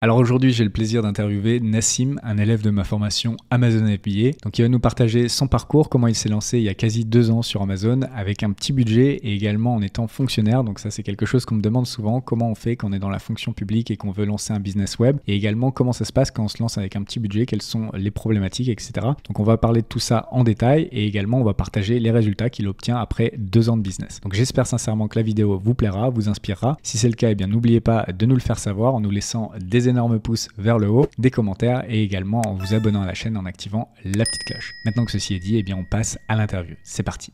Alors aujourd'hui, j'ai le plaisir d'interviewer Nassim, un élève de ma formation Amazon FBA. Donc il va nous partager son parcours, comment il s'est lancé il y a quasi 2 ans sur Amazon avec un petit budget et également en étant fonctionnaire. Donc ça, c'est quelque chose qu'on me demande souvent, comment on fait quand on est dans la fonction publique et qu'on veut lancer un business web, et également comment ça se passe quand on se lance avec un petit budget, quelles sont les problématiques, etc. Donc on va parler de tout ça en détail et également on va partager les résultats qu'il obtient après 2 ans de business. Donc j'espère sincèrement que la vidéo vous plaira, vous inspirera. Si c'est le cas, eh bien n'oubliez pas de nous le faire savoir en nous laissant des énormes pouces vers le haut, des commentaires et également en vous abonnant à la chaîne en activant la petite cloche. Maintenant que ceci est dit, eh bien on passe à l'interview. C'est parti.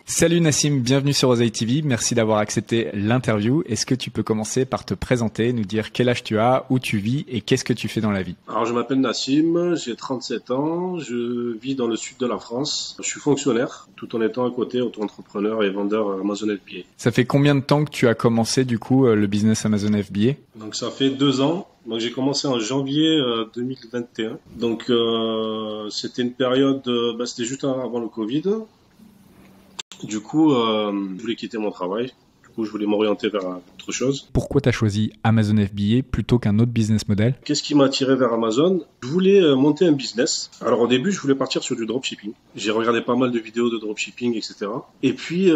Salut Nassim, bienvenue sur Oseille TV. Merci d'avoir accepté l'interview. Est-ce que tu peux commencer par te présenter, nous dire quel âge tu as, où tu vis et qu'est-ce que tu fais dans la vie? Alors je m'appelle Nassim, j'ai 37 ans, je vis dans le sud de la France. Je suis fonctionnaire tout en étant à côté auto-entrepreneur et vendeur Amazon FBA. Ça fait combien de temps que tu as commencé du coup le business Amazon FBA? Donc ça fait 2 ans. Donc j'ai commencé en janvier 2021. Donc c'était une période, c'était juste avant le Covid. Du coup, je voulais quitter mon travail. Du coup, je voulais m'orienter vers autre chose. Pourquoi tu as choisi Amazon FBA plutôt qu'un autre business model? Qu'est-ce qui m'a attiré vers Amazon? Je voulais monter un business. Alors au début, je voulais partir sur du dropshipping. J'ai regardé pas mal de vidéos de dropshipping, etc. Et puis,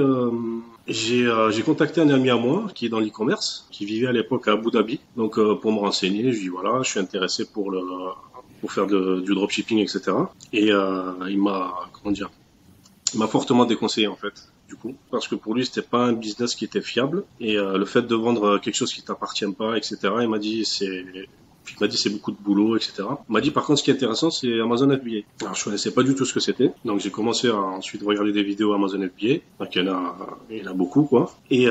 j'ai contacté un ami à moi qui est dans l'e-commerce, qui vivait à l'époque à Abu Dhabi. Donc pour me renseigner, je lui dis voilà, je suis intéressé pour faire du dropshipping, etc. Et il m'a fortement déconseillé en fait, du coup, parce que pour lui c'était pas un business qui était fiable et le fait de vendre quelque chose qui t'appartient pas, etc. Il m'a dit c'est beaucoup de boulot, etc. Il m'a dit par contre ce qui est intéressant c'est Amazon FBA. Alors je connaissais pas du tout ce que c'était, donc j'ai commencé à ensuite regarder des vidéos Amazon FBA. Donc il y en a beaucoup quoi. Et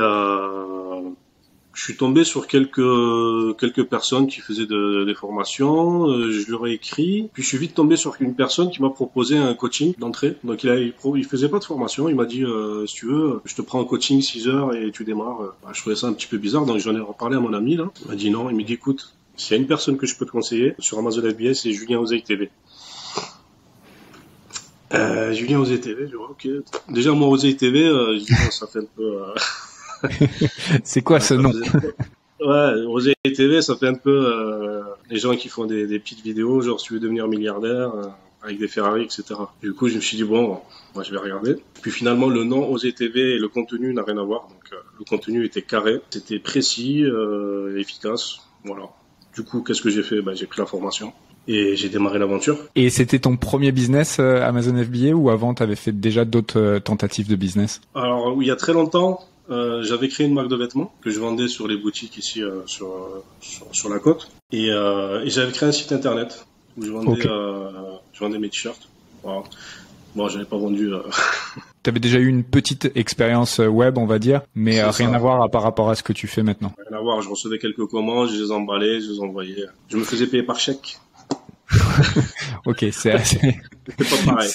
je suis tombé sur quelques personnes qui faisaient des formations. Je leur ai écrit. Puis je suis vite tombé sur une personne qui m'a proposé un coaching d'entrée. Donc il faisait pas de formation. Il m'a dit si tu veux, je te prends un coaching 6 heures et tu démarres. Je trouvais ça un petit peu bizarre. Donc j'en ai reparlé à mon ami là. Il m'a dit non. Il m'a dit écoute, s'il y a une personne que je peux te conseiller sur Amazon FBA, c'est Julien Oseille TV. Julien Oseille TV. Je dis ok. Déjà moi Oseille TV, je dis non, ça fait un peu. C'est quoi ce nom? Ouais, Oseille TV, ça fait un peu les gens qui font des petites vidéos, genre si tu veux devenir milliardaire, avec des Ferrari, etc. Du coup, je me suis dit, bon, moi je vais regarder. Puis finalement, le nom Oseille TV et le contenu n'a rien à voir. Donc le contenu était carré, c'était précis, efficace. Voilà. Du coup, qu'est-ce que j'ai fait? J'ai pris la formation. Et j'ai démarré l'aventure. Et c'était ton premier business Amazon FBA ou avant tu avais fait déjà d'autres tentatives de business? Alors, il y a très longtemps, j'avais créé une marque de vêtements que je vendais sur les boutiques ici sur la côte. Et j'avais créé un site internet où je vendais mes t-shirts. Voilà. Bon, j'avais pas vendu. Tu avais déjà eu une petite expérience web, on va dire, mais rien à voir par rapport à ce que tu fais maintenant. Rien à voir. Je recevais quelques commandes, je les emballais, je les envoyais. Je me faisais payer par chèque. Ok, c'est assez. C'est pas pareil.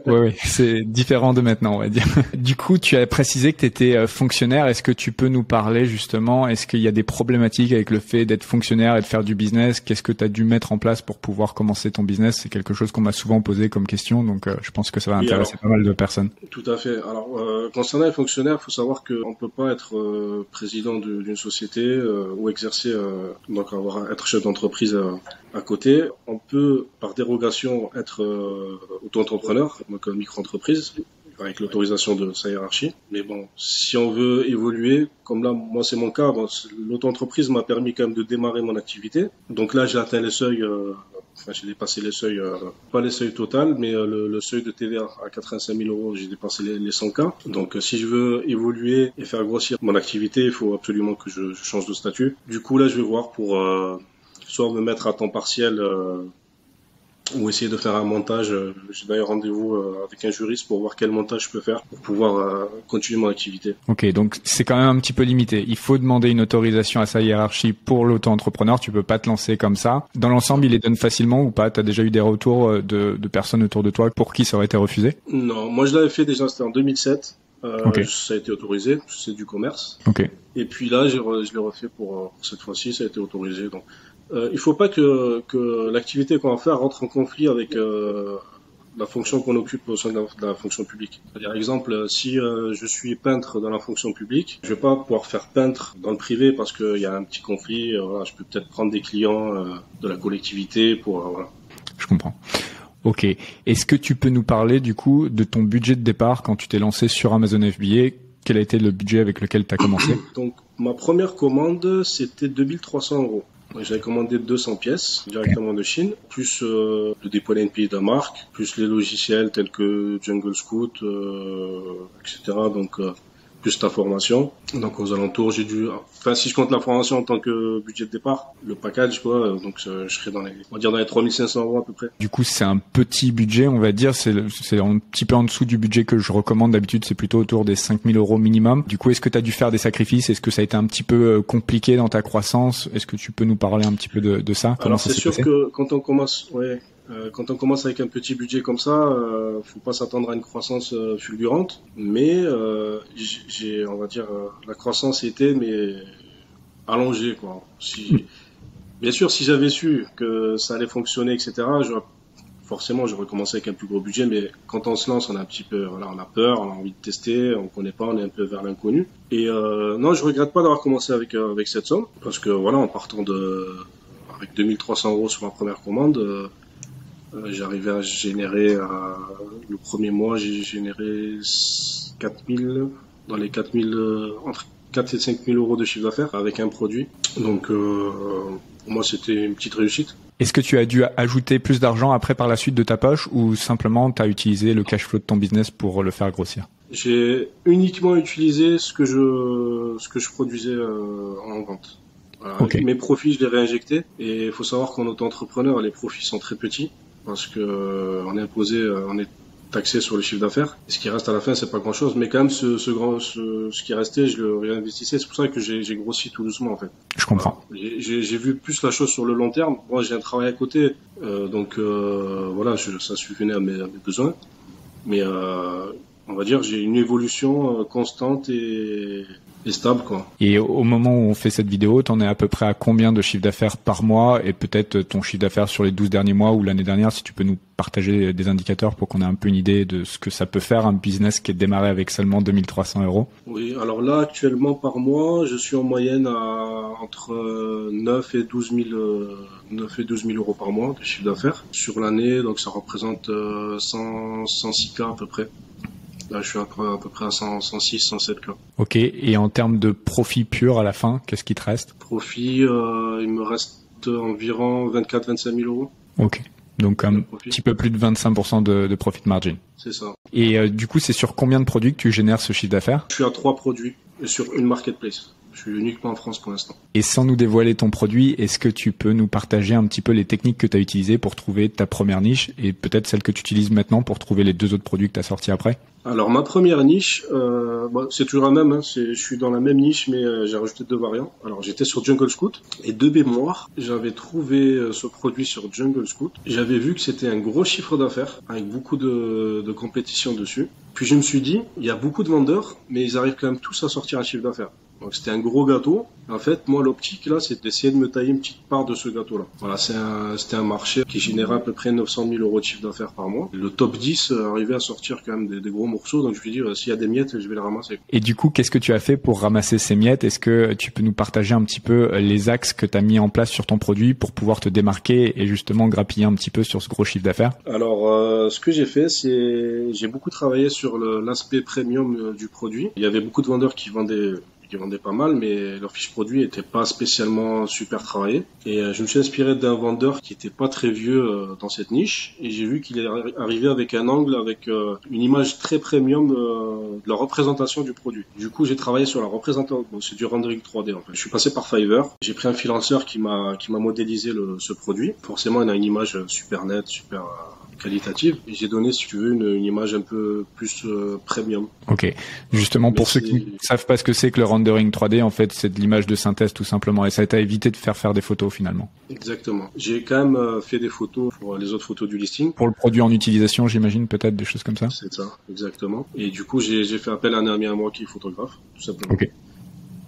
Ouais, c'est différent de maintenant, on va dire. Du coup, tu as précisé que tu étais fonctionnaire. Est-ce que tu peux nous parler justement? Est-ce qu'il y a des problématiques avec le fait d'être fonctionnaire et de faire du business? Qu'est-ce que tu as dû mettre en place pour pouvoir commencer ton business? C'est quelque chose qu'on m'a souvent posé comme question, donc je pense que ça va intéresser pas mal de personnes. Tout à fait. Alors, concernant les fonctionnaires, il faut savoir qu'on peut pas être président d'une société ou exercer, être chef d'entreprise à côté. On peut, par dérogation, être auto-entrepreneur, donc micro-entreprise, avec l'autorisation de sa hiérarchie. Mais bon, si on veut évoluer, comme là, moi c'est mon cas, l'auto-entreprise m'a permis quand même de démarrer mon activité. Donc là, j'ai atteint les seuils, j'ai dépassé les seuils, pas les seuils total, mais le seuil de TVA à 85 000 euros, j'ai dépassé les 100K. Donc si je veux évoluer et faire grossir mon activité, il faut absolument que je change de statut. Du coup, là, je vais voir pour soit me mettre à temps partiel ou essayer de faire un montage. J'ai d'ailleurs rendez-vous avec un juriste pour voir quel montage je peux faire pour pouvoir continuer mon activité. Ok, donc c'est quand même un petit peu limité. Il faut demander une autorisation à sa hiérarchie pour l'auto-entrepreneur. Tu peux pas te lancer comme ça. Dans l'ensemble, il les donne facilement ou pas? Tu as déjà eu des retours de personnes autour de toi pour qui ça aurait été refusé? Non, moi je l'avais fait déjà, c'était en 2007. Okay. Ça a été autorisé, c'est du commerce. Okay. Et puis là, je l'ai refait pour cette fois-ci, ça a été autorisé. Donc, il faut pas que l'activité qu'on va faire rentre en conflit avec la fonction qu'on occupe au sein de la fonction publique. Par exemple, si je suis peintre dans la fonction publique, je vais pas pouvoir faire peintre dans le privé parce qu'il y a un petit conflit. Voilà, je peux peut-être prendre des clients de la collectivité pour voilà. Je comprends. Ok. Est-ce que tu peux nous parler du coup de ton budget de départ quand tu t'es lancé sur Amazon FBA? Quel a été le budget avec lequel tu as commencé? Donc, ma première commande, c'était 2300 euros. J'avais commandé 200 pièces directement de Chine, plus le dépôt NPI de la marque, plus les logiciels tels que Jungle Scout, etc. Donc, plus la formation. Donc, aux alentours, j'ai dû... Enfin, si je compte la formation en tant que budget de départ, le package, quoi, donc je serais dans les 3500 euros à peu près. Du coup, c'est un petit budget, on va dire. C'est un petit peu en dessous du budget que je recommande. D'habitude, c'est plutôt autour des 5000 euros minimum. Du coup, est-ce que tu as dû faire des sacrifices? Est-ce que ça a été un petit peu compliqué dans ta croissance? Est-ce que tu peux nous parler un petit peu de ça? Alors, c'est sûr que quand on commence avec un petit budget comme ça, faut pas s'attendre à une croissance fulgurante, mais on va dire, la croissance était mais allongée quoi. Bien sûr, si j'avais su que ça allait fonctionner, etc., forcément, j'aurais commencé avec un plus gros budget, mais quand on se lance, on a un petit peu, voilà, on a peur, on a envie de tester, on connaît pas, on est un peu vers l'inconnu. Et non, je regrette pas d'avoir commencé avec cette somme, parce que voilà, en partant avec 2300 euros sur ma première commande. J'arrivais à générer, le premier mois, j'ai généré 4000, dans les 4000, entre 4 et 5000 euros de chiffre d'affaires avec un produit. Donc, pour moi, c'était une petite réussite. Est-ce que tu as dû ajouter plus d'argent après par la suite de ta poche ou simplement tu as utilisé le cash flow de ton business pour le faire grossir? J'ai uniquement utilisé ce que je produisais en vente. Voilà. Okay. Mes profits, je les réinjectais. Et il faut savoir qu'en auto-entrepreneur, les profits sont très petits. Parce que on est taxé sur le chiffre d'affaires. Et ce qui reste à la fin, c'est pas grand chose. Mais quand même, ce qui restait, je le réinvestissais. C'est pour ça que j'ai grossi tout doucement, en fait. Je comprends. Voilà. J'ai vu plus la chose sur le long terme. Moi, j'ai un travail à côté. Donc, voilà, ça subvenait à mes besoins. Mais, on va dire, j'ai une évolution constante et stable, quoi. Et au moment où on fait cette vidéo, t'en es à peu près à combien de chiffre d'affaires par mois et peut-être ton chiffre d'affaires sur les 12 derniers mois ou l'année dernière, si tu peux nous partager des indicateurs pour qu'on ait un peu une idée de ce que ça peut faire, un business qui est démarré avec seulement 2300 euros. Oui, alors là, actuellement, par mois, je suis en moyenne entre 9 et 12 000 euros par mois de chiffre d'affaires. Sur l'année, donc ça représente 106 cas à peu près. Là, je suis à peu près à 106, 107 cas. Ok, et en termes de profit pur à la fin, qu'est-ce qui te reste? Profit, il me reste environ 24-25 000 euros. Ok, donc un petit peu plus de 25% de profit margin. C'est ça. Et du coup, c'est sur combien de produits que tu génères ce chiffre d'affaires? Je suis à 3 produits sur une marketplace. Je suis uniquement en France pour l'instant. Et sans nous dévoiler ton produit, est-ce que tu peux nous partager un petit peu les techniques que tu as utilisées pour trouver ta première niche et peut-être celle que tu utilises maintenant pour trouver les 2 autres produits que tu as sortis après? Alors ma première niche, c'est toujours la même, hein, je suis dans la même niche mais j'ai rajouté 2 variants. Alors j'étais sur Jungle Scout et de mémoire, j'avais trouvé ce produit sur Jungle Scout. J'avais vu que c'était un gros chiffre d'affaires avec beaucoup de compétition dessus. Puis je me suis dit, il y a beaucoup de vendeurs mais ils arrivent quand même tous à sortir un chiffre d'affaires. Donc c'était un gros gâteau. En fait, moi l'optique là, c'est d'essayer de me tailler une petite part de ce gâteau-là. Voilà, c'était un marché qui générait à peu près 900 000 euros de chiffre d'affaires par mois. Le top 10 arrivait à sortir quand même des gros morceaux. Donc je me suis dit, s'il y a des miettes, je vais les ramasser. Et du coup, qu'est-ce que tu as fait pour ramasser ces miettes? Est-ce que tu peux nous partager un petit peu les axes que tu as mis en place sur ton produit pour pouvoir te démarquer et justement grappiller un petit peu sur ce gros chiffre d'affaires? Alors, ce que j'ai fait, c'est j'ai beaucoup travaillé sur l'aspect premium du produit. Il y avait beaucoup de vendeurs qui vendaient pas mal, mais leur fiche produit était pas spécialement super travaillée. Et je me suis inspiré d'un vendeur qui était pas très vieux dans cette niche, et j'ai vu qu'il est arrivé avec un angle, avec une image très premium de la représentation du produit. Du coup, j'ai travaillé sur la représentation. Bon, c'est du rendering 3D en fait. Je suis passé par Fiverr. J'ai pris un freelancer qui m'a modélisé ce produit. Forcément, il a une image super nette, super qualitative. Et j'ai donné, si tu veux, une image un peu plus premium. Ok. Justement, pour ceux qui ne savent pas ce que c'est que le rendering 3D, en fait, c'est de l'image de synthèse tout simplement. Et ça t'a évité de faire des photos finalement. Exactement. J'ai quand même fait des photos pour les autres photos du listing. Pour le produit en utilisation, j'imagine, peut-être des choses comme ça. C'est ça, exactement. Et du coup, j'ai fait appel à un ami à moi qui est photographe, tout simplement. Ok.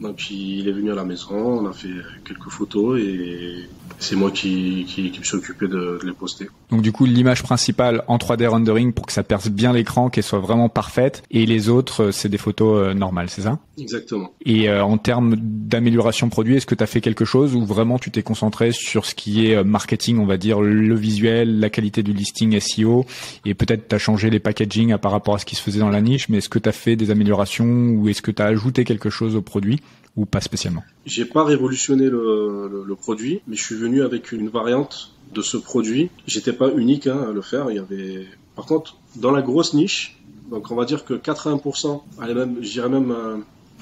Donc il est venu à la maison, on a fait quelques photos et c'est moi qui me suis occupé de les poster. Donc du coup, l'image principale en 3D rendering pour que ça perce bien l'écran, qu'elle soit vraiment parfaite, et les autres, c'est des photos normales, c'est ça? Exactement. Et en termes d'amélioration produit, est-ce que tu as fait quelque chose ou vraiment tu t'es concentré sur ce qui est marketing, on va dire, le visuel, la qualité du listing SEO, et peut-être tu as changé les packaging par rapport à ce qui se faisait dans la niche, mais est-ce que tu as fait des améliorations ou est-ce que tu as ajouté quelque chose au produit ou pas spécialement? J'ai pas révolutionné le produit, mais je suis venu avec une variante de ce produit. J'étais pas unique à le faire. Il y avait, par contre, dans la grosse niche, donc on va dire que 80%, allez même, je dirais même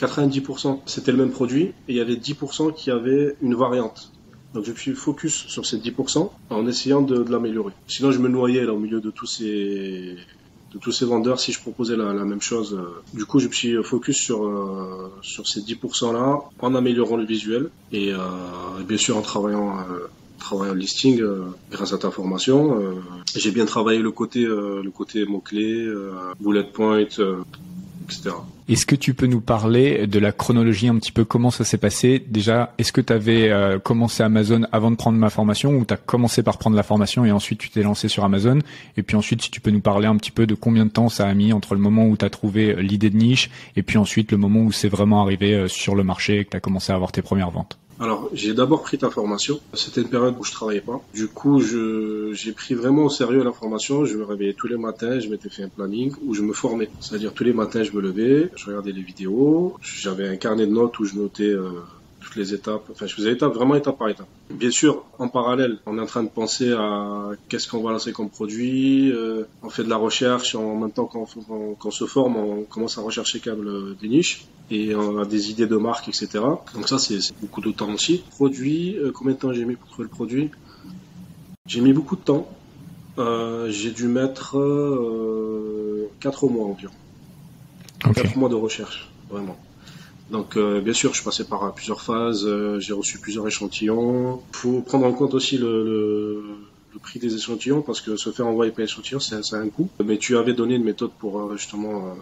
90%, c'était le même produit, et il y avait 10% qui avaient une variante. Donc je me suis focus sur ces 10% en essayant de l'améliorer. Sinon je me noyais là au milieu de tous ces vendeurs si je proposais la même chose. Du coup, je me suis focus sur ces 10% là en améliorant le visuel et bien sûr en travaillant le listing grâce à ta formation. J'ai bien travaillé le côté mots-clés, bullet point, etc. Est-ce que tu peux nous parler de la chronologie un petit peu, comment ça s'est passé? Déjà, est-ce que tu avais commencé Amazon avant de prendre ma formation ou tu as commencé par prendre la formation et ensuite tu t'es lancé sur Amazon? Et puis ensuite, si tu peux nous parler un petit peu de combien de temps ça a mis entre le moment où tu as trouvé l'idée de niche et puis ensuite le moment où c'est vraiment arrivé sur le marché et que tu as commencé à avoir tes premières ventes. Alors, j'ai d'abord pris ta formation. C'était une période où je travaillais pas. Du coup, j'ai pris vraiment au sérieux la formation. Je me réveillais tous les matins, je m'étais fait un planning où je me formais. C'est-à-dire, tous les matins, je me levais, je regardais les vidéos. J'avais un carnet de notes où je notais toutes les étapes. Enfin, je faisais vraiment étape par étape. Bien sûr, en parallèle, on est en train de penser à qu'est-ce qu'on va lancer comme produit. On fait de la recherche. En même temps qu'on se forme, on commence à rechercher quand même des niches. Et on a des idées de marque, etc. Donc ça, c'est beaucoup de temps aussi. Produit, combien de temps j'ai mis pour trouver le produit? J'ai mis beaucoup de temps. J'ai dû mettre 4 mois environ. Okay. 4 mois de recherche, vraiment. Donc bien sûr, je suis passé par plusieurs phases, j'ai reçu plusieurs échantillons. Faut prendre en compte aussi le prix des échantillons, parce que se faire envoyer par échantillon, ça a un coût. Mais tu avais donné une méthode pour justement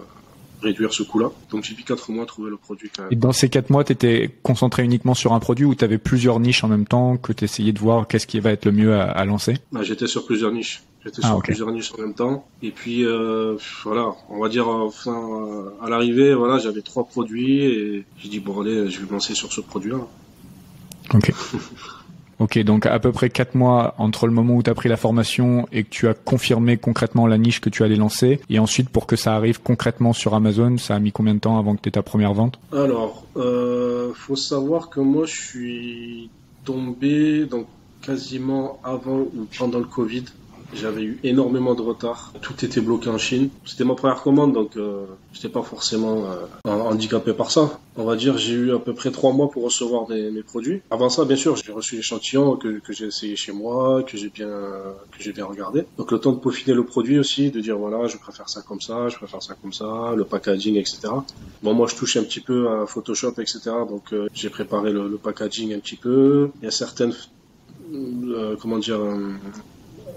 réduire ce coût-là. Donc j'ai mis 4 mois à trouver le produit quand même. Et dans ces 4 mois, tu étais concentré uniquement sur un produit ou tu avais plusieurs niches en même temps que tu essayais de voir qu'est-ce qui va être le mieux à lancer? J'étais sur plusieurs niches. Plusieurs niches en même temps. Et puis voilà, on va dire enfin à l'arrivée, voilà, j'avais 3 produits et j'ai dit bon allez, je vais me lancer sur ce produit-là. Ok. Ok, donc à peu près 4 mois entre le moment où tu as pris la formation et que tu as confirmé concrètement la niche que tu allais lancer. Et ensuite, pour que ça arrive concrètement sur Amazon, ça a mis combien de temps avant que tu aies ta première vente? Alors, faut savoir que moi, je suis tombé donc quasiment avant ou pendant le Covid. J'avais eu énormément de retard. Tout était bloqué en Chine. C'était ma première commande, donc j'étais pas forcément handicapé par ça. On va dire j'ai eu à peu près 3 mois pour recevoir mes produits. Avant ça, bien sûr, j'ai reçu l'échantillon que j'ai essayé chez moi, que j'ai bien regardé. Donc le temps de peaufiner le produit aussi, de dire voilà, je préfère ça comme ça, je préfère ça comme ça, le packaging, etc. Bon, moi je touche un petit peu à Photoshop, etc. Donc j'ai préparé le packaging un petit peu. Il y a certaines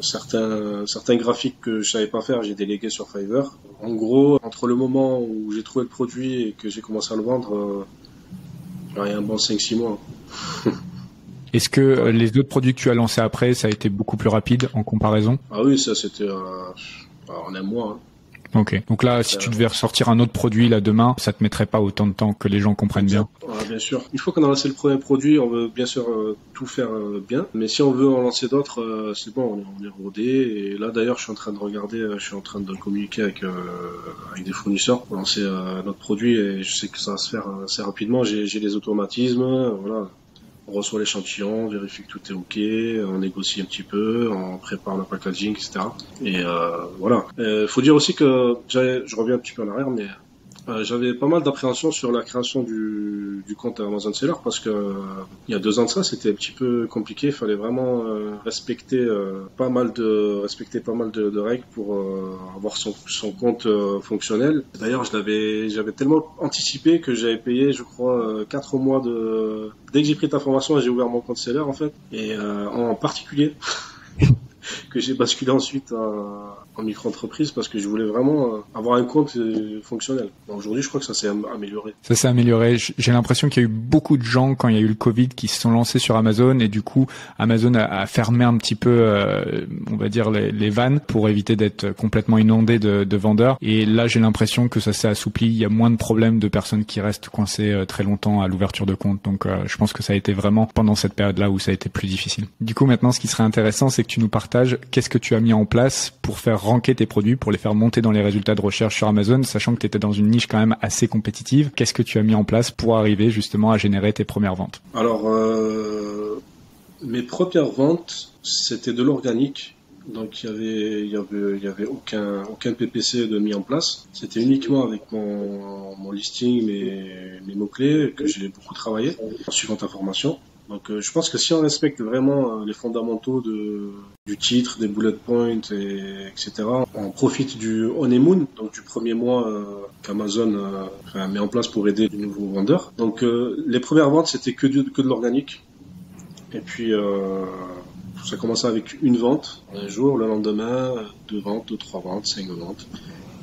certains graphiques que je savais pas faire, j'ai délégué sur Fiverr. En gros, entre le moment où j'ai trouvé le produit et que j'ai commencé à le vendre, il y a un bon 5-6 mois. Est-ce que les autres produits que tu as lancés après, ça a été beaucoup plus rapide en comparaison? Ah oui, ça c'était en un mois. Hein. Ok. Donc là, si tu devais ressortir un autre produit là demain, ça te mettrait pas autant de temps que les gens comprennent bien. Bien sûr. Une fois qu'on a lancé le premier produit, on veut bien sûr tout faire bien. Mais si on veut en lancer d'autres, c'est bon, on est rodé. Et là d'ailleurs, je suis en train de communiquer avec des fournisseurs pour lancer notre produit. Et je sais que ça va se faire assez rapidement. J'ai les automatismes, voilà. On reçoit l'échantillon, on vérifie que tout est ok, on négocie un petit peu, on prépare le packaging, etc. Et voilà. Faut dire aussi que je reviens un petit peu en arrière, mais j'avais pas mal d'appréhension sur la création du compte Amazon Seller parce que il y a 2 ans de ça, c'était un petit peu compliqué. Il fallait vraiment respecter pas mal de règles pour avoir son compte fonctionnel. D'ailleurs, j'avais tellement anticipé que j'avais payé, je crois, 4 mois dès que j'ai pris ta formation, j'ai ouvert mon compte Seller en fait, et en particulier. que j'ai basculé ensuite en micro-entreprise parce que je voulais vraiment avoir un compte fonctionnel. Aujourd'hui, je crois que ça s'est amélioré. Ça s'est amélioré. J'ai l'impression qu'il y a eu beaucoup de gens quand il y a eu le Covid qui se sont lancés sur Amazon et du coup, Amazon a fermé un petit peu, on va dire, les vannes pour éviter d'être complètement inondé de vendeurs. Et là, j'ai l'impression que ça s'est assoupli. Il y a moins de problèmes de personnes qui restent coincées très longtemps à l'ouverture de compte. Donc, je pense que ça a été vraiment pendant cette période-là où ça a été plus difficile. Du coup, maintenant, ce qui serait intéressant, c'est que tu nous partages qu'est-ce que tu as mis en place pour faire ranker tes produits, pour les faire monter dans les résultats de recherche sur Amazon, sachant que tu étais dans une niche quand même assez compétitive. Qu'est-ce que tu as mis en place pour arriver justement à générer tes premières ventes? Alors, mes premières ventes, c'était de l'organique. Donc, il y avait aucun PPC de mis en place. C'était uniquement avec mon listing, mes mots-clés, que j'ai beaucoup travaillé, en suivant ta formation. Donc, je pense que si on respecte vraiment les fondamentaux du titre, des bullet points, etc., on profite du honeymoon, donc du premier mois qu'Amazon met en place pour aider les nouveaux vendeurs. Donc, les premières ventes, c'était que de l'organique. Et puis, ça commençait avec une vente un jour, le lendemain, 2 ventes, 2, 3 ventes, 5 ventes.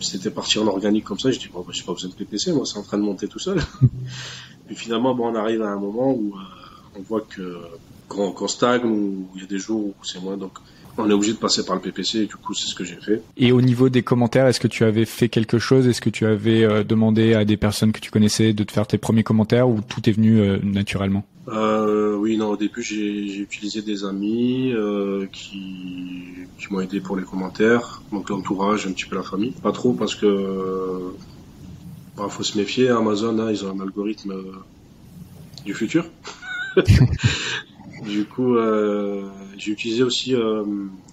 C'était parti en organique comme ça. Je dis, bon, j'ai pas besoin de PPC, moi, c'est en train de monter tout seul. Puis finalement, on arrive à un moment où on voit qu'on stagne, ou il y a des jours où c'est moins, donc on est obligé de passer par le PPC et du coup c'est ce que j'ai fait. Et au niveau des commentaires, est-ce que tu avais fait quelque chose? Est-ce que tu avais demandé à des personnes que tu connaissais de te faire tes premiers commentaires ou tout est venu naturellement? Oui, non, au début j'ai utilisé des amis qui m'ont aidé pour les commentaires, donc l'entourage, un petit peu la famille. Pas trop parce que faut se méfier, Amazon, hein, ils ont un algorithme du futur. Du coup, j'ai utilisé aussi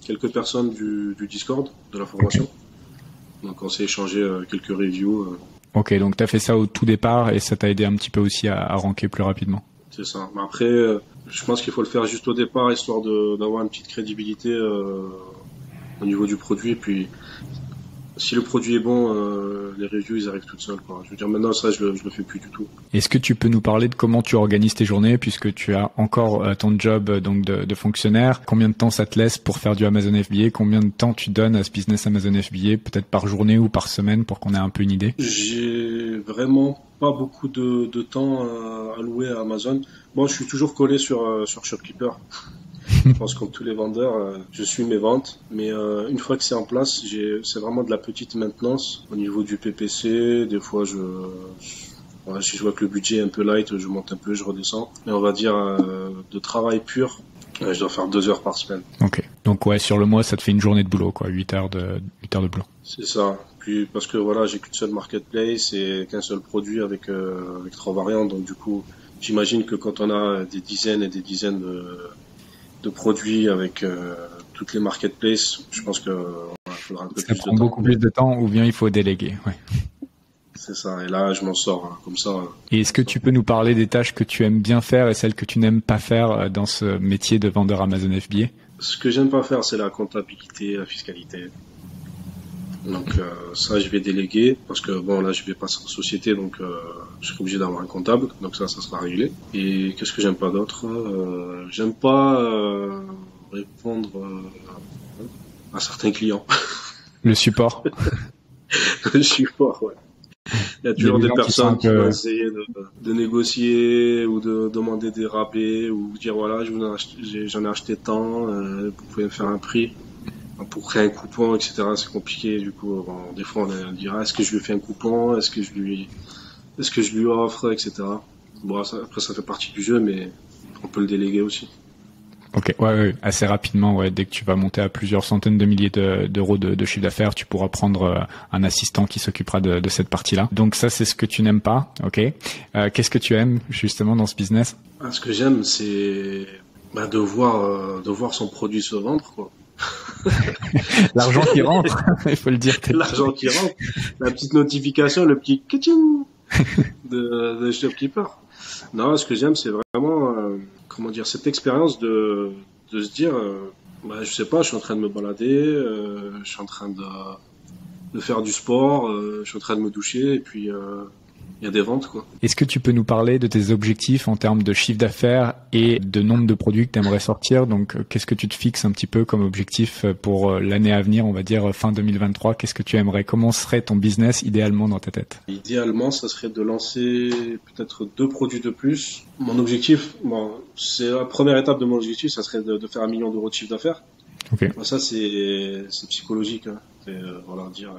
quelques personnes du Discord de la formation. Donc, on s'est échangé quelques reviews. Ok, donc tu as fait ça au tout départ et ça t'a aidé un petit peu aussi à ranker plus rapidement. C'est ça. Mais après, je pense qu'il faut le faire juste au départ, histoire d'avoir une petite crédibilité au niveau du produit. Puis, si le produit est bon, les reviews, ils arrivent toutes seules, quoi. Je veux dire, maintenant, ça, je le fais plus du tout. Est-ce que tu peux nous parler de comment tu organises tes journées, puisque tu as encore ton job donc de fonctionnaire? Combien de temps ça te laisse pour faire du Amazon FBA? Combien de temps tu donnes à ce business Amazon FBA, peut-être par journée ou par semaine, pour qu'on ait un peu une idée? J'ai vraiment pas beaucoup de temps à allouer à Amazon. Moi, je suis toujours collé sur Shopkeeper. Je pense comme tous les vendeurs, je suis mes ventes, mais une fois que c'est en place, c'est vraiment de la petite maintenance au niveau du PPC. Des fois, si je vois que le budget est un peu light, je monte un peu, je redescends. Mais on va dire de travail pur, je dois faire 2 heures par semaine. Ok. Donc ouais, sur le mois, ça te fait une journée de boulot, quoi, 8 heures de boulot. C'est ça. Puis parce que voilà, j'ai qu'une seule marketplace et qu'un seul produit avec 3 variantes. Donc du coup, j'imagine que quand on a des dizaines et des dizaines de produits avec toutes les marketplaces, je pense que faudra un peu plus de temps. Ça prend beaucoup plus de temps ou bien il faut déléguer. Ouais. C'est ça, et là je m'en sors hein, comme ça. Et est-ce que tu peux nous parler des tâches que tu aimes bien faire et celles que tu n'aimes pas faire dans ce métier de vendeur Amazon FBA? Ce que j'aime pas faire, c'est la comptabilité, la fiscalité. Donc ça je vais déléguer parce que bon là je vais passer en société, donc je serai obligé d'avoir un comptable, donc ça sera réglé. Et qu'est-ce que j'aime pas d'autre? J'aime pas répondre à certains clients. Le support. Le support, ouais. Il y a toujours des personnes qui vont essayer de négocier ou de demander des rabais ou dire voilà j'en ai acheté tant, vous pouvez me faire un prix. Pour créer un coupon, etc., c'est compliqué. Du coup, bon, des fois, on dira est-ce que je lui fais un coupon, est-ce que je lui offre, etc. Bon, après, ça fait partie du jeu, mais on peut le déléguer aussi. Ok, ouais, assez rapidement, ouais. Dès que tu vas monter à plusieurs centaines de milliers d'euros de chiffre d'affaires, tu pourras prendre un assistant qui s'occupera de cette partie-là. Donc ça, c'est ce que tu n'aimes pas, ok. Qu'est-ce que tu aimes justement dans ce business? Ce que j'aime, c'est de voir son produit se vendre, quoi. L'argent qui rentre, il faut le dire. L'argent qui rentre, la petite notification, le petit kitching de Shopkeeper. Non, ce que j'aime, c'est vraiment, cette expérience de se dire, je sais pas, je suis en train de me balader, je suis en train de faire du sport, je suis en train de me doucher, et puis il y a des ventes, quoi. Est-ce que tu peux nous parler de tes objectifs en termes de chiffre d'affaires et de nombre de produits que tu aimerais sortir? Donc, qu'est-ce que tu te fixes un petit peu comme objectif pour l'année à venir, on va dire fin 2023? Qu'est-ce que tu aimerais? Comment serait ton business idéalement dans ta tête? Idéalement, ça serait de lancer peut-être 2 produits de plus. Mon objectif, c'est la première étape de mon objectif, ça serait de faire 1 million d'euros de chiffre d'affaires. Okay. Ça, c'est psychologique, hein. Voilà, dire.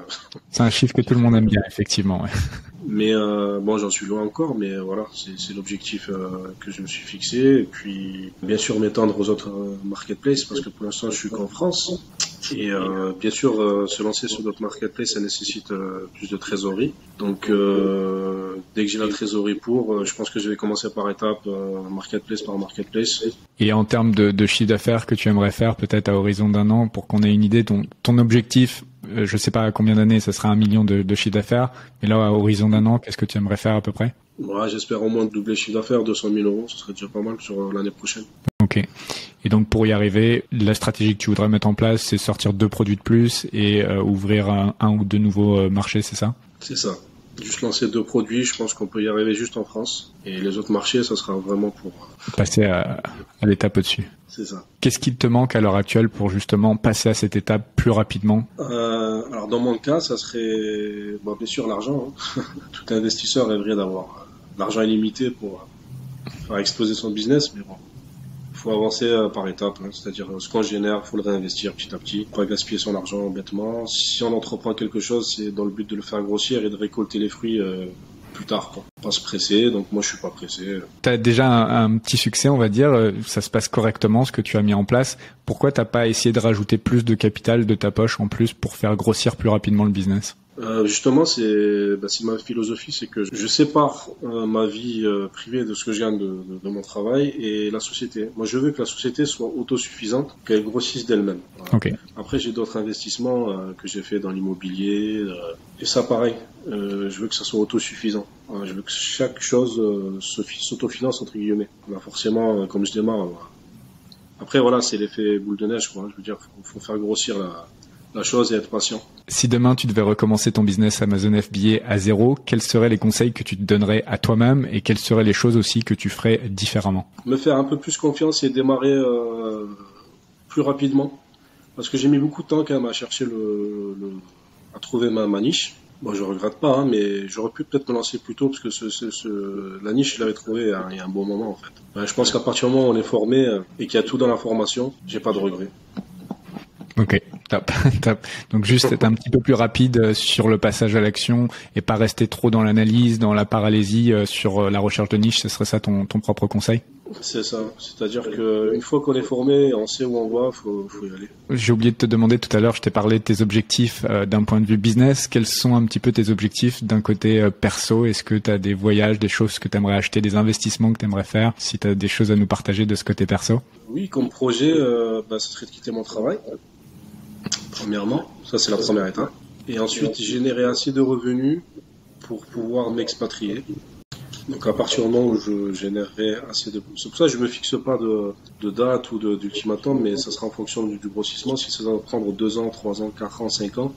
C'est un chiffre que tout le monde aime bien, effectivement. Ouais. Mais j'en suis loin encore, mais voilà, c'est l'objectif que je me suis fixé. Et puis, bien sûr, m'étendre aux autres marketplaces, parce que pour l'instant, je suis qu'en France. Et bien sûr, se lancer sur d'autres marketplaces, ça nécessite plus de trésorerie. Donc, dès que j'ai la trésorerie je pense que je vais commencer par étapes, marketplace par marketplace. Et en termes de chiffre d'affaires que tu aimerais faire, peut-être à horizon d'1 an, pour qu'on ait une idée, ton objectif, je sais pas à combien d'années, ça sera 1 million de chiffre d'affaires. Mais là, à horizon d'1 an, qu'est-ce que tu aimerais faire à peu près? Ouais, j'espère au moins doubler le chiffre d'affaires, 200 000 euros, ce serait déjà pas mal sur l'année prochaine. Ok. Et donc pour y arriver, la stratégie que tu voudrais mettre en place, c'est sortir 2 produits de plus et ouvrir un ou 2 nouveaux marchés, c'est ça? C'est ça. Juste lancer 2 produits, je pense qu'on peut y arriver juste en France. Et les autres marchés, ça sera vraiment pour passer à l'étape au-dessus. C'est ça. Qu'est-ce qui te manque à l'heure actuelle pour justement passer à cette étape plus rapidement? Alors dans mon cas, ça serait bien sûr l'argent. Hein. Tout investisseur rêverait d'avoir l'argent illimité pour faire exploser son business, mais bon, faut avancer par étapes. Hein. C'est-à-dire ce qu'on génère, faut le réinvestir petit à petit, pas gaspiller son argent bêtement. Si on entreprend quelque chose, c'est dans le but de le faire grossir et de récolter les fruits plus tard, quoi. Pas se presser, donc moi je suis pas pressé. T'as déjà un petit succès, on va dire, ça se passe correctement ce que tu as mis en place. Pourquoi t'as pas essayé de rajouter plus de capital de ta poche en plus pour faire grossir plus rapidement le business? Justement, c'est ma philosophie, c'est que je sépare ma vie privée de ce que je gagne de mon travail et la société. Moi, je veux que la société soit autosuffisante, qu'elle grossisse d'elle-même. Voilà. Okay. Après, j'ai d'autres investissements que j'ai fait dans l'immobilier et ça, pareil. Je veux que ça soit autosuffisant. Voilà, je veux que chaque chose s'autofinance entre guillemets. Là, forcément, comme je démarre. Voilà. Après, voilà, c'est l'effet boule de neige, quoi. Je veux dire, faut faire grossir la chose et être patient. Si demain tu devais recommencer ton business Amazon FBA à zéro, quels seraient les conseils que tu te donnerais à toi-même et quelles seraient les choses aussi que tu ferais différemment? Me faire un peu plus confiance et démarrer plus rapidement. Parce que j'ai mis beaucoup de temps quand même à chercher à trouver ma niche. Bon, je regrette pas, hein, mais j'aurais pu peut-être me lancer plus tôt parce que la niche, je l'avais trouvée il y a un bon moment en fait. Je pense qu'à partir du moment où on est formé et qu'il y a tout dans la formation, j'ai pas de regrets. Ok, top. Donc juste être un petit peu plus rapide sur le passage à l'action et pas rester trop dans l'analyse, dans la paralysie sur la recherche de niche, ce serait ça ton propre conseil? C'est ça, c'est-à-dire qu'une fois qu'on est formé, on sait où on va, faut y aller. J'ai oublié de te demander tout à l'heure, je t'ai parlé de tes objectifs d'un point de vue business. Quels sont un petit peu tes objectifs d'un côté perso? Est-ce que tu as des voyages, des choses que tu aimerais acheter, des investissements que tu aimerais faire? Si tu as des choses à nous partager de ce côté perso? Oui, comme projet, ce serait de quitter mon travail. Premièrement, ça c'est la première étape. Et ensuite, générer assez de revenus pour pouvoir m'expatrier. Donc à partir du moment où je générerai assez de... C'est pour ça que je me fixe pas de date ou d'ultimatum, mais ça sera en fonction du grossissement. Si ça va prendre 2 ans, 3 ans, 4 ans, 5 ans.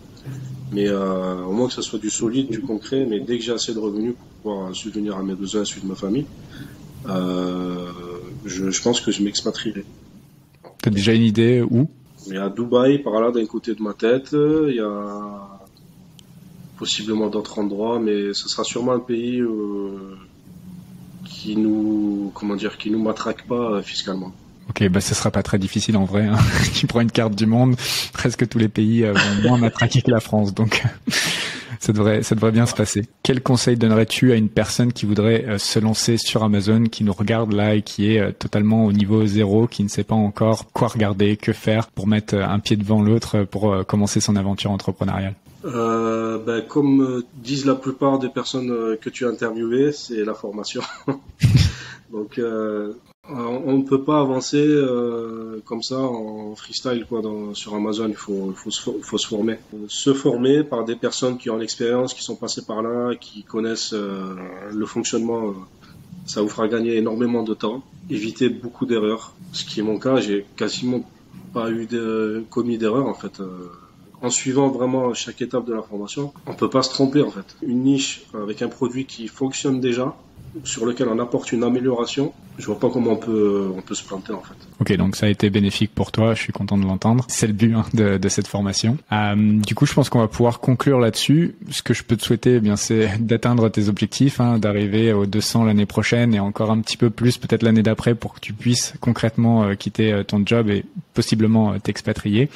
Mais au moins que ça soit du solide, du concret. Mais dès que j'ai assez de revenus pour pouvoir subvenir à mes besoins et ceux de ma famille, je pense que je m'expatrierai. T'as déjà une idée où? Il y a Dubaï par là d'un côté de ma tête, il y a possiblement d'autres endroits, mais ce sera sûrement un pays qui nous matraque pas fiscalement. Ok, ce sera pas très difficile en vrai. Hein. Tu prends une carte du monde, presque tous les pays vont moins matraquer que la France, donc ça devrait bien se passer. Quel conseil donnerais-tu à une personne qui voudrait se lancer sur Amazon, qui nous regarde là et qui est totalement au niveau zéro, qui ne sait pas encore quoi regarder, que faire pour mettre un pied devant l'autre pour commencer son aventure entrepreneuriale? Comme disent la plupart des personnes que tu as interviewées, c'est la formation. Donc on ne peut pas avancer comme ça en freestyle sur Amazon. Il faut se former. Se former par des personnes qui ont l'expérience, qui sont passées par là, qui connaissent le fonctionnement. Ça vous fera gagner énormément de temps, éviter beaucoup d'erreurs. Ce qui est mon cas, j'ai quasiment pas commis d'erreurs en fait. en suivant vraiment chaque étape de la formation, on peut pas se tromper en fait. Une niche avec un produit qui fonctionne déjà, sur lequel on apporte une amélioration, je vois pas comment on peut se planter en fait. Ok, donc ça a été bénéfique pour toi, je suis content de l'entendre. C'est le but de cette formation. Du coup, je pense qu'on va pouvoir conclure là-dessus. Ce que je peux te souhaiter, eh bien, c'est d'atteindre tes objectifs, d'arriver aux 200 l'année prochaine et encore un petit peu plus peut-être l'année d'après pour que tu puisses concrètement quitter ton job et possiblement t'expatrier.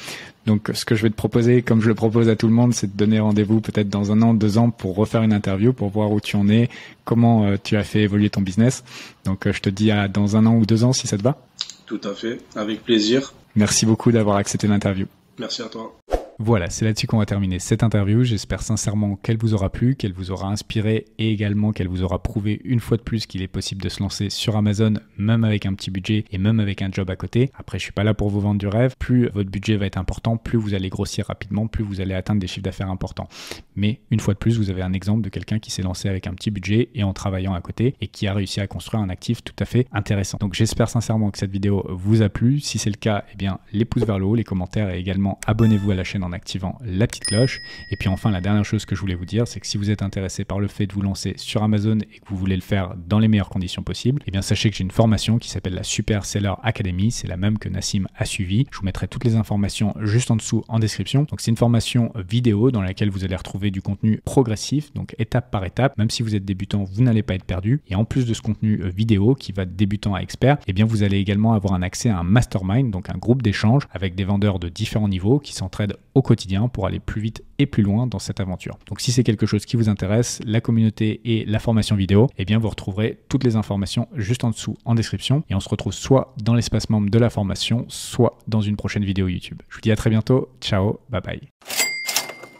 Donc, ce que je vais te proposer, comme je le propose à tout le monde, c'est de donner rendez-vous peut-être dans 1 an, 2 ans pour refaire une interview, pour voir où tu en es, comment tu as fait évoluer ton business. Donc, je te dis à dans 1 an ou 2 ans si ça te va. Tout à fait, avec plaisir. Merci beaucoup d'avoir accepté l'interview. Merci à toi. Voilà, c'est là-dessus qu'on va terminer cette interview. J'espère sincèrement qu'elle vous aura plu, qu'elle vous aura inspiré et également qu'elle vous aura prouvé une fois de plus qu'il est possible de se lancer sur Amazon, même avec un petit budget et même avec un job à côté. Après, je suis pas là pour vous vendre du rêve. Plus votre budget va être important, plus vous allez grossir rapidement, plus vous allez atteindre des chiffres d'affaires importants. Mais une fois de plus, vous avez un exemple de quelqu'un qui s'est lancé avec un petit budget et en travaillant à côté et qui a réussi à construire un actif tout à fait intéressant. Donc, j'espère sincèrement que cette vidéo vous a plu. Si c'est le cas, eh bien, les pouces vers le haut, les commentaires et également abonnez-vous à la chaîne en activant la petite cloche. Et puis enfin, la dernière chose que je voulais vous dire, c'est que si vous êtes intéressé par le fait de vous lancer sur Amazon et que vous voulez le faire dans les meilleures conditions possibles, eh bien sachez que j'ai une formation qui s'appelle la Super Seller Academy. C'est la même que Nassim a suivi. Je vous mettrai toutes les informations juste en dessous en description. Donc c'est une formation vidéo dans laquelle vous allez retrouver du contenu progressif, donc étape par étape. Même si vous êtes débutant, vous n'allez pas être perdu. Et en plus de ce contenu vidéo qui va de débutant à expert, eh bien vous allez également avoir un accès à un mastermind, donc un groupe d'échange avec des vendeurs de différents niveaux qui s'entraident au quotidien pour aller plus vite et plus loin dans cette aventure. Donc si c'est quelque chose qui vous intéresse, la communauté et la formation vidéo, eh bien vous retrouverez toutes les informations juste en dessous en description et on se retrouve soit dans l'espace membre de la formation, soit dans une prochaine vidéo YouTube. Je vous dis à très bientôt, ciao, bye bye.